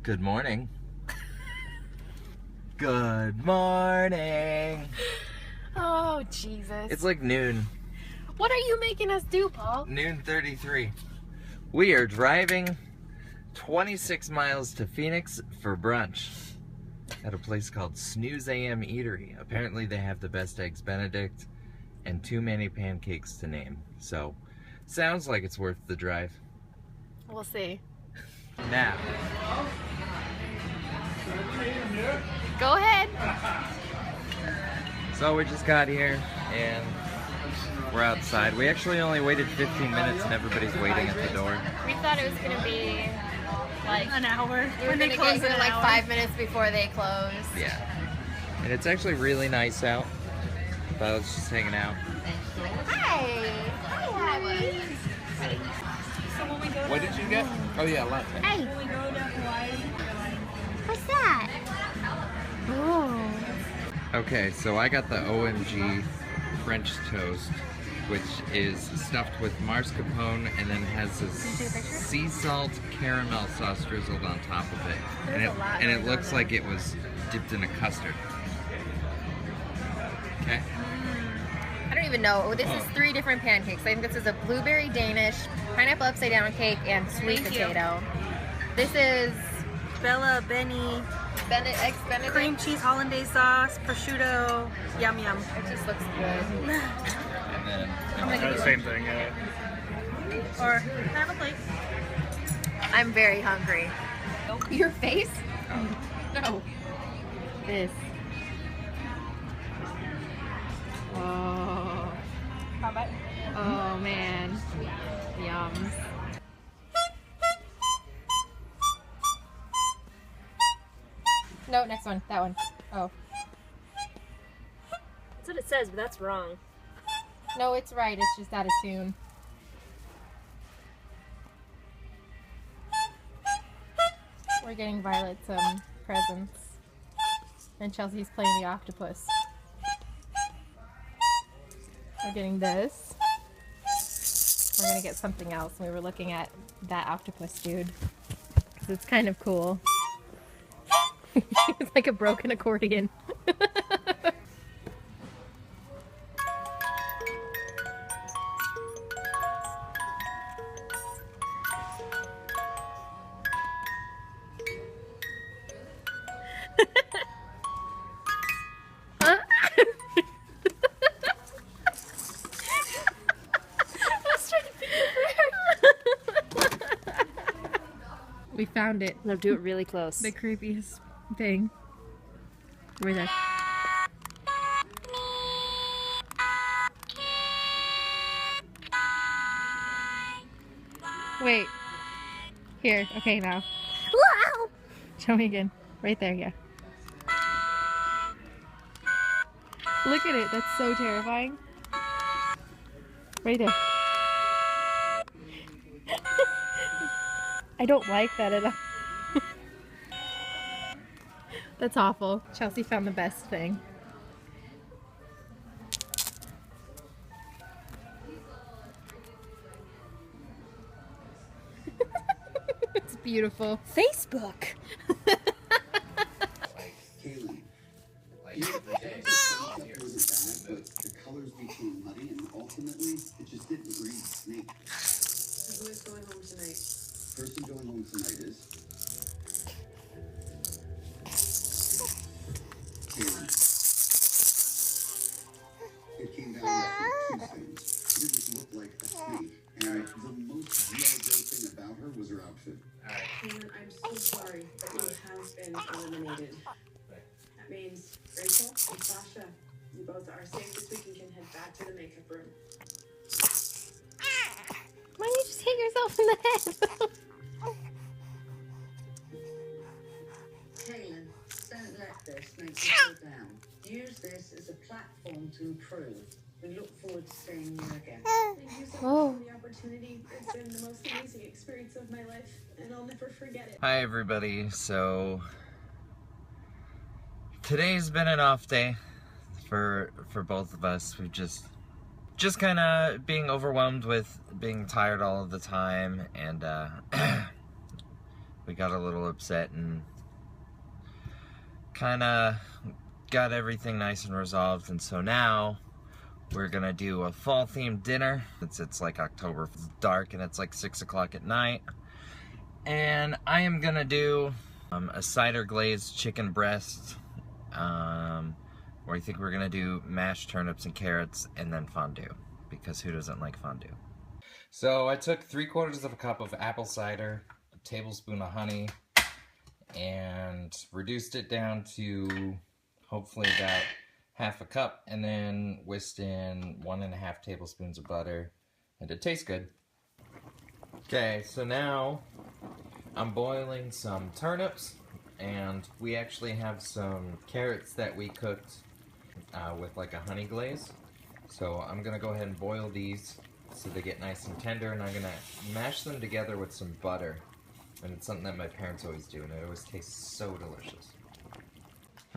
Good morning. Good morning. Oh, Jesus. It's like noon. What are you making us do, Paul? Noon 33. We are driving 26 miles to Phoenix for brunch at a place called Snooze AM Eatery. Apparently they have the best eggs Benedict and too many pancakes to name. So, sounds like it's worth the drive. We'll see. Now. Go ahead. So we just got here and we're outside. We actually only waited 15 minutes and everybody's waiting at the door. We thought it was going to be like an hour. We were going to get here like 5 minutes before they close. Yeah. And it's actually really nice out. But I was just hanging out. Hi. Hi. What did you get? Oh yeah, latte. Hey. What's that? Oh. Okay, so I got the OMG French toast, which is stuffed with mascarpone and then has this sea salt caramel sauce drizzled on top of it. And it looks like it was dipped in a custard. Okay. I don't even know. This is 3 different pancakes. I think this is a blueberry Danish, pineapple upside down cake, and sweet potato. This is Bella, Benny, eggs Benedict. cream cheese hollandaise sauce, prosciutto, yum yum. It just looks good. And then The same thing, yeah. Or can I have a plate? I'm very hungry. Your face? oh, No. This. Oh. Oh man. Yums. No, next one. That one. Oh. That's what it says, but that's wrong. No, it's right. It's just out of tune. We're getting Violet some presents. And Chelsea's playing the octopus. We're getting this. We're gonna get something else. We were looking at that octopus dude. 'Cause it's kind of cool. It's like a broken accordion. We found it. No, do it really close. The creepiest thing. Right there. Wait. Here. Okay, now. Wow! Show me again. Right there, yeah. Look at it. That's so terrifying. Right there. I don't like that at all. That's awful. Chelsea found the best thing. It's beautiful. Facebook. Kaylee. It wasn't bad, but the colors became muddy, and ultimately, it just didn't read snake. Who is going home tonight? Person going home tonight is Kaylee. It came down to 2 things. It didn't look like a snake, and the most G.I. Joe thing about her was her outfit. Caitlin, I'm so sorry, but you have been eliminated. That means Rachel and Sasha, you both are safe this week and can head back to the makeup room. Why don't you just hit yourself in the head? Kaylin, don't let this make you feel down. Use this as a platform to improve. We look forward to seeing you again. Thank you so Oh. much for the opportunity. It's been the most amazing experience of my life, and I'll never forget it. Hi everybody. So today's been an off day for both of us. We've just kind of being overwhelmed with being tired all of the time and we got a little upset and kind of got everything nice and resolved, and so now we're gonna do a fall themed dinner. It's like October, it's dark and it's like 6 o'clock at night, and I am gonna do a cider glazed chicken breast, where I think we're gonna do mashed turnips and carrots and then fondue, because who doesn't like fondue? So I took 3/4 of a cup of apple cider, a tablespoon of honey, and reduced it down to hopefully about half a cup, and then whisked in 1.5 tablespoons of butter, and it tastes good. Okay, so now I'm boiling some turnips, and we actually have some carrots that we cooked with like a honey glaze. So I'm gonna go ahead and boil these so they get nice and tender, and I'm gonna mash them together with some butter. And it's something that my parents always do, and it always tastes so delicious.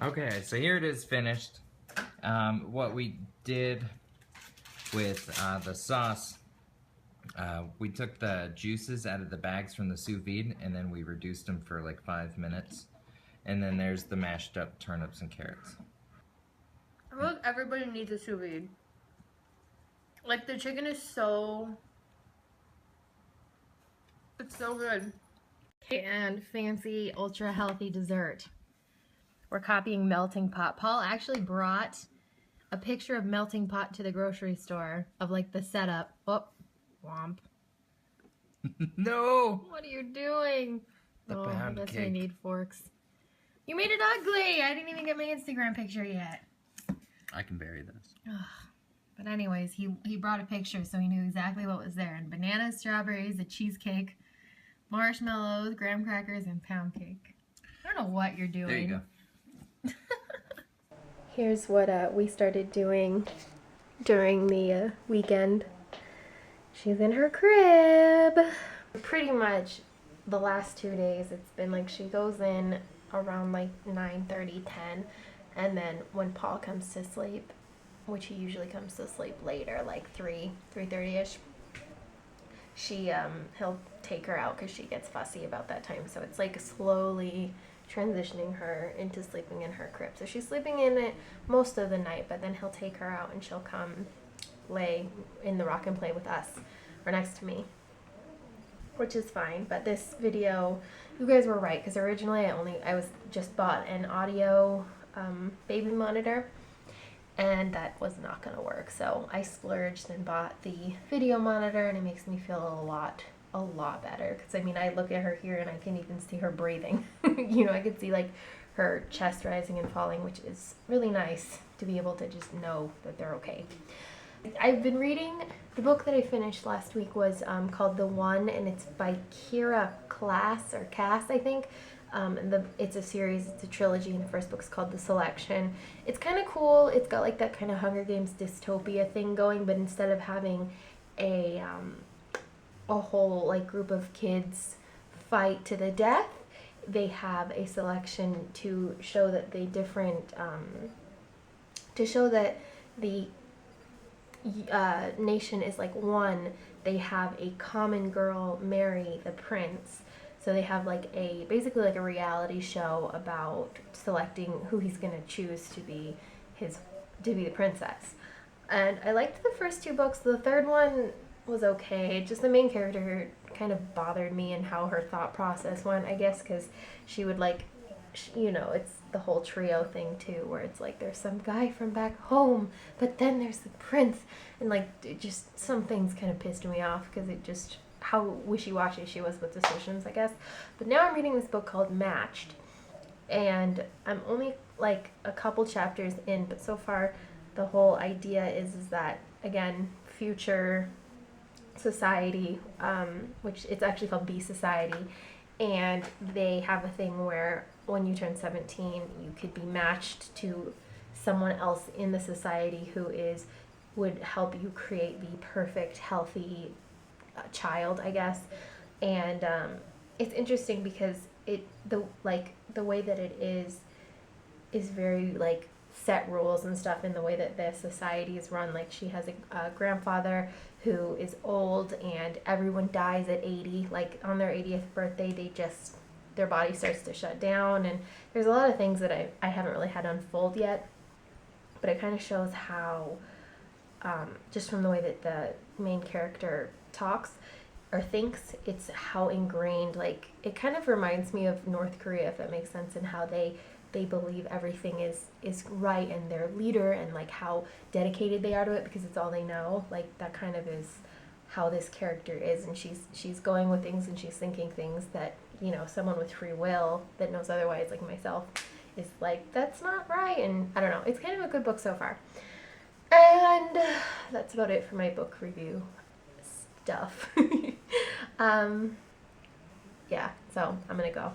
Okay, so here it is finished. What we did with the sauce, we took the juices out of the bags from the sous vide, and then we reduced them for like 5 minutes. And then there's the mashed up turnips and carrots. I feel like everybody needs a sous vide. Like, the chicken is so... it's so good. And fancy, ultra healthy dessert. We're copying Melting Pot. Paul actually brought a picture of Melting Pot to the grocery store of like the setup. Oh, womp. No! What are you doing? The I pound guess cake. we need forks. You made it ugly! I didn't even get my Instagram picture yet. I can bury this. But anyways, he brought a picture so he knew exactly what was there. And bananas, strawberries, a cheesecake, marshmallows, graham crackers, and pound cake. I don't know what you're doing. There you go. Here's what we started doing during the weekend. She's in her crib. Pretty much the last 2 days, it's been like she goes in around like 9:30, 10, and then when Paul comes to sleep, which he usually comes to sleep later, like 3:30ish, he'll take her out because she gets fussy about that time. So it's like slowly transitioning her into sleeping in her crib. So she's sleeping in it most of the night, but then he'll take her out and she'll come lay in the rock and play with us or next to me, which is fine. But this video, you guys were right, because originally I was just bought an audio baby monitor, and that was not gonna work. So I splurged and bought the video monitor, and it makes me feel a lot better, because I mean, I look at her here and I can even see her breathing. You know, I could see like her chest rising and falling, which is really nice to be able to just know that they're okay. I've been reading, the book that I finished last week was called The One, and it's by Kira Cass, I think. It's a series, it's a trilogy, and the first book's called The Selection. It's kind of cool. It's got like that kind of Hunger Games dystopia thing going, but instead of having a whole like group of kids fight to the death, they have a selection to show that the nation is like one. They have a common girl marry the prince, so they have like basically like a reality show about selecting who he's gonna choose to be the princess. And I liked the first 2 books. The third one was okay. Just the main character kind of bothered me and how her thought process went, I guess, because she would like, you know, it's the whole trio thing too, where it's like there's some guy from back home, but then there's the prince, and like it just, some things kind of pissed me off because it just, how wishy-washy she was with decisions, I guess. But now I'm reading this book called Matched, and I'm only like a couple chapters in, but so far the whole idea is that, again, future society, which it's actually called B Society, and they have a thing where when you turn 17, you could be matched to someone else in the society who would help you create the perfect, healthy child, I guess. And it's interesting because the way that it is very like set rules and stuff in the way that the society is run. Like, she has a grandfather who is old, and everyone dies at 80. Like, on their 80th birthday, they just their body starts to shut down, and there's a lot of things that I haven't really had unfold yet, but it kind of shows how, just from the way that the main character talks or thinks, it's how ingrained, like, it kind of reminds me of North Korea, if that makes sense, and how they believe everything is right, and their leader, and like how dedicated they are to it because it's all they know. Like, that kind of is how this character is, and she's going with things, and she's thinking things that, you know, someone with free will that knows otherwise, like myself, is like, that's not right. And I don't know, it's kind of a good book so far. And that's about it for my book review stuff. Yeah, so I'm gonna go.